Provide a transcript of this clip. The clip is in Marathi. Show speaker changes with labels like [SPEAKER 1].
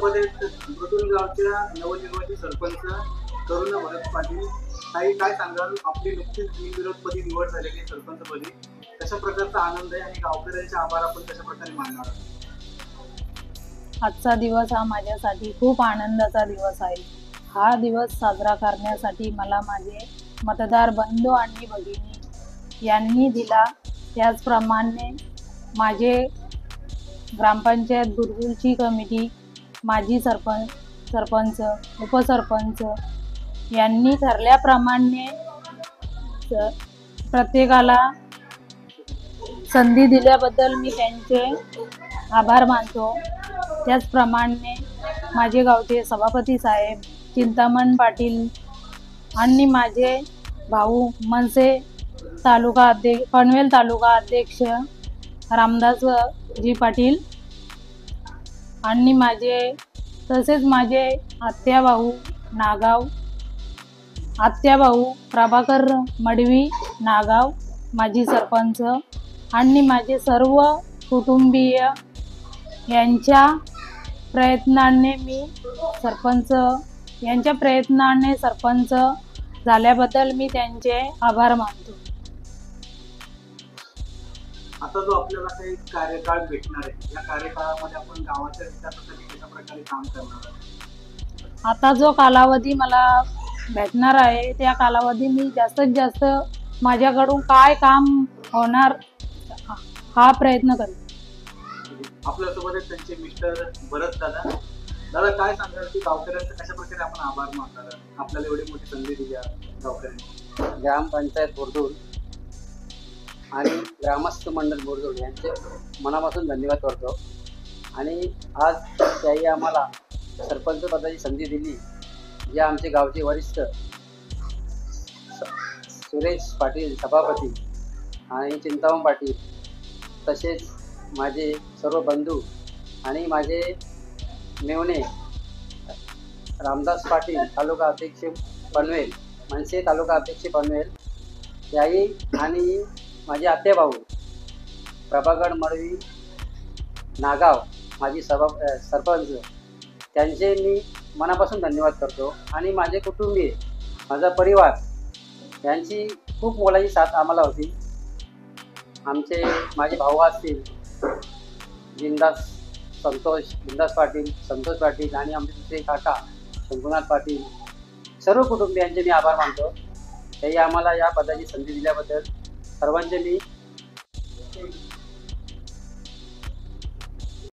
[SPEAKER 1] आपल्यासोबत मृदुल गावच्या नवनिर्वाचित सरपंच करुणा भरत पाटील. काही काय सांगाल, आपली नुकतीच बिनविरोधपदी निवड झालेली सरपंचपदी कशा प्रकारचा आनंद आहे आणि गावकऱ्यांचे आभार आपण कशा प्रकारे मानणार आहात?
[SPEAKER 2] आजचा दिवस हा माझ्यासाठी खूप आनंदाचा दिवस आहे. हा दिवस साजरा करण्यासाठी मला माझे मतदार बंधू आणि भगिनी यांनी दिला. त्याचप्रमाणे माझे ग्रामपंचायत बुरबुलची कमिटी, माजी सरपंच, उपसरपंच यांनी ठरल्याप्रमाणे प्रत्येकाला संधी दिल्याबद्दल मी त्यांचे आभार मानतो. त्याचप्रमाणे माझे गावचे सभापती साहेब चिंतामण पाटील आणि माझे भाऊ मनसे पनवेल तालुका अध्यक्ष रामदासजी पाटील आणि तसेच माझे आत्याभाऊ प्रभाकर मडवी नागाव माजी सरपंच आणि माझे सर्व कुटुंबीय यांच्या प्रयत्नाने सरपंच झाल्याबद्दल मी त्यांचे आभार मानतो.
[SPEAKER 1] आता जो आपल्याला काही कार्यकाळ भेटणार आहे, या कार्यकाळामध्ये आपण गावाच्या विकासासाठी कशा प्रकारे काम करणार आहोत?
[SPEAKER 2] आता जो कालावधी मला भेटणार आहे त्या कालावधी मी जास्तीत जास्त माझ्याकडून काय काम होणार हा प्रयत्न करेन.
[SPEAKER 1] आपल्यासोबत त्यांचे मिस्टर भरत दादा. दादा, काय सांगाल की गावकऱ्यांचा कशा प्रकारे आपण आभार मानणार आहात? आपल्याला एवढी मोठी संधी दिली गावकऱ्यांनी.
[SPEAKER 3] ग्रामपंचायत बोरदोड आणि ग्रामस्थ मंडळ बोरदोड यांचे मनापासून धन्यवाद करतो. आणि आज त्याही आम्हाला सरपंच पदाची संधी दिली. जे आमचे गावचे वरिष्ठ सुरेश पाटील सभापती आणि चिंतामण पाटील, तसेच माझे सर्व बंधू आणि माझे मेवणे रामदास पाटील तालुका अध्यक्ष पनवेल, मनसे तालुका अध्यक्ष पनवेल याही, आणि माझे आत्याभाऊ प्रभाकर मडवी नागाव माजी सरपंच, त्यांचे मी मनापासून धन्यवाद करतो. आणि माझे कुटुंबीय, माझा परिवार यांची खूप मोलाची साथ आम्हाला होती. माझे भाऊ असतील संतोष पाटील आणि आमचे दुसरे काका शंभूनाथ पाटील, सर्व कुटुंबियांचे मी आभार मानतो. तेही आम्हाला या पदाची संधी दिल्याबद्दल सर्वांचे मी